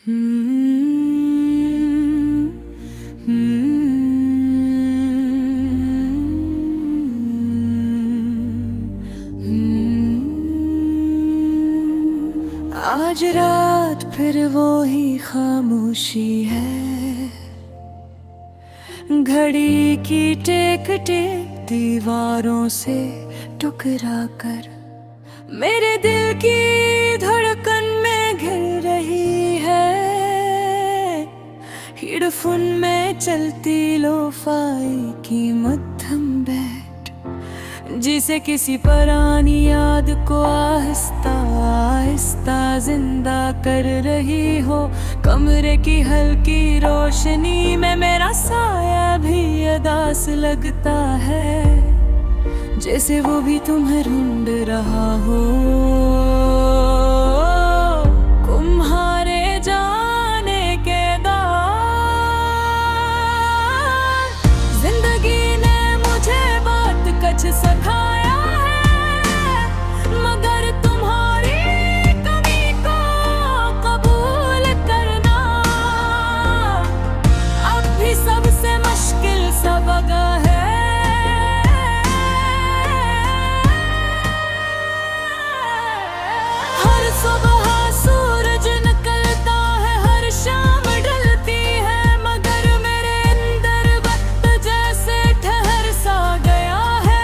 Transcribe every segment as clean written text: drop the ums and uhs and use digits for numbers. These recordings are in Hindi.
आज रात फिर वो ही खामोशी है, घड़ी की टेक टेक दीवारों से टकरा कर मेरे दिल की धड़कन में घिर रही है। हेडफोन में चलती लोफाई की मध्यम बैठ, जिसे किसी पुरानी याद को आहिस्ता आहिस्ता जिंदा कर रही हो। कमरे की हल्की रोशनी में मेरा साया भी अदास लगता है, जैसे वो भी तुम्हें ढूंढ रहा हो। तुम्हारे जाने के बाद जिंदगी ने मुझे बहुत कुछ सिखाया है, मगर तुम्हारी कमी को कबूल करना अब भी सबसे मुश्किल सबक है। सुबह सूरज निकलता है, हर शाम ढलती है, मगर मेरे अंदर वक्त जैसे ठहर सा गया है।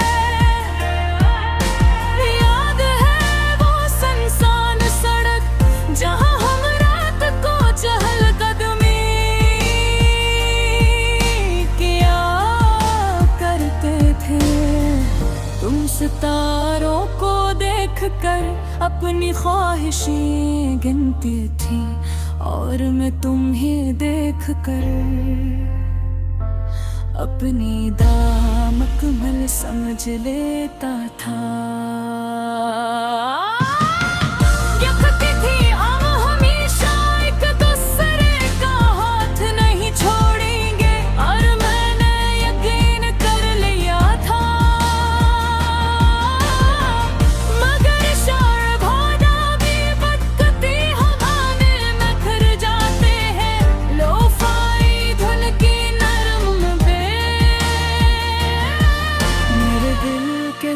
याद है वो सुनसान सड़क जहां हम रात को चहलकदमी किया करते थे। तुम सितारों को देख कर अपनी ख्वाहिशें गिनती थी, और मैं तुम्हें देख कर अपनी दामकमल समझ लेता था।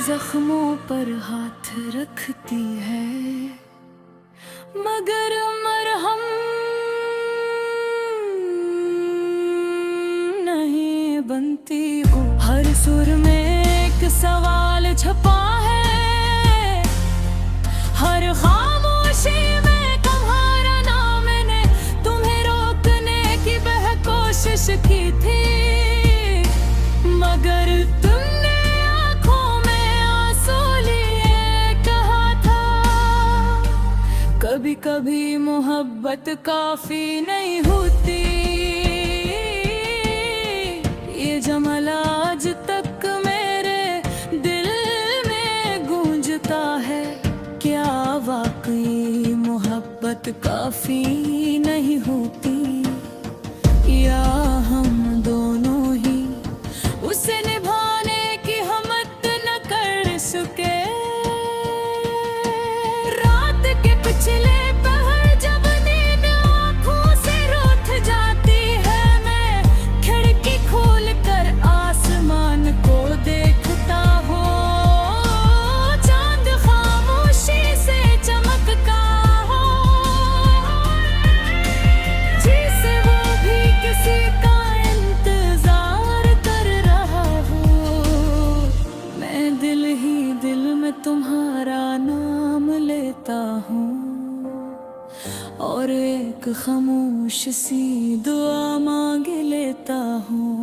जख्मों पर हाथ रखती है, मगर मरहम नहीं बनती हो। हर सुर में एक सवाल छपा है, हर खामोशी में तुम्हारा नाम। मैंने तुम्हें रोकने की कोशिश की थी, मगर तुमने कभी कभी मोहब्बत काफी नहीं होती। ये जमल आज तक मेरे दिल में गूंजता है। क्या वाकई मोहब्बत काफी नहीं होती, या हम दोनों ही उसे निभाने की हिम्मत न कर सके। पिछले पहर जब नींद आँखों से रूठ जाती है, मैं खिड़की खोल कर आसमान को देखता हूँ। चांद खामोशी से चमकता हो, जिसे वो भी किसी का इंतजार कर रहा हो। मैं दिल ही दिल में तुम्हारा नाम लेता हूँ, और एक खामोश सी दुआ मांग लेता हूँ।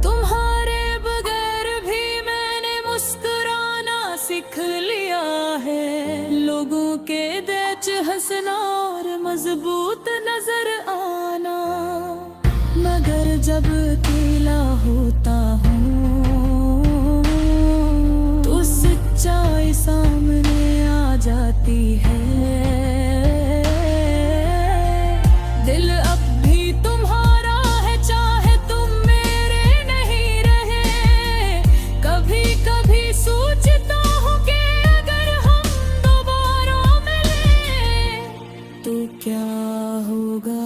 तुम्हारे बगैर भी मैंने मुस्कुराना सीख लिया है। लोगों के देच हंसना और मजबूत नजर आना, मगर जब अकेला होता हूँ तो सच्चाई सामने आ जाती है। दिल अब भी तुम्हारा है, चाहे तुम मेरे नहीं रहे। कभी कभी सोचता हूँ कि अगर हम दोबारा मिले तो क्या क्या होगा?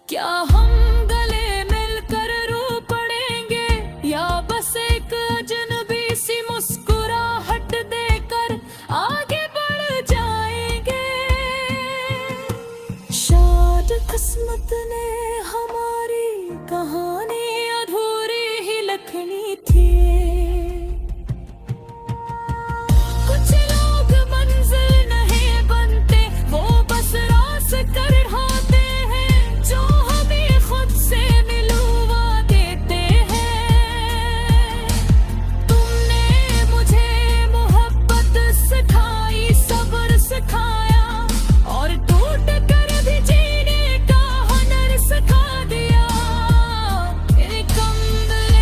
क्या हम गले मिलकर रो पड़ेंगे, या बस एक अजनबी सी मुस्कुराहट देकर आगे बढ़ जाएंगे? शायद किस्मत ने हमारी कहानी अधूरी ही लिखनी थी। कुछ लोग मंजिल नहीं बनते, वो बस रास्ता ढाते हैं जो हमें खुद से मिलवा देते हैं। तुमने मुझे मोहब्बत सिखाई, सब्र सिखाया, और टूट कर भी जीने का हुनर सिखा दिया। ये कमले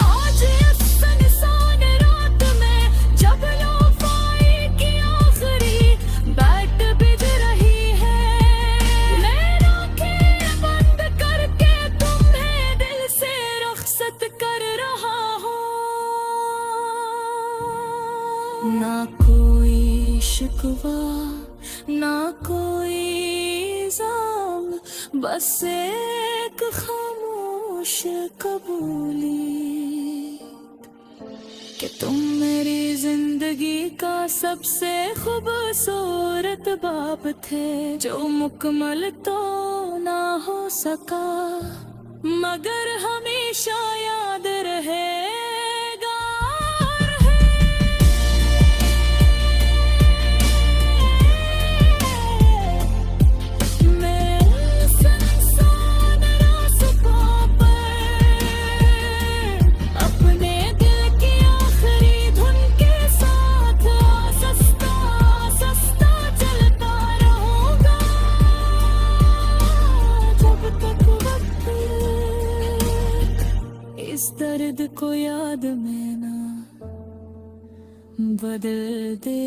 आज इस सुनसान रात में, जब लो-फाई की आखिरी बैट बिज रही है, मैं आंखें बंद करके तुम्हें दिल से रुखसत कर रहा हूँ। ना कोई शिकवा, ना कोई इल्जाम, बस एक खामोश कबूली कि तुम मेरी जिंदगी का सबसे खूबसूरत बाब थे, जो मुकम्मल तो ना हो सका, मगर हमेशा याद रहेगा। मैं सुनसान रास्तों पर अपने दिल की आखिरी धुन के साथ आहिस्ता आहिस्ता चलता रहूंगा, जब तक वक्त इस दर्द को याद में ना बदल दे।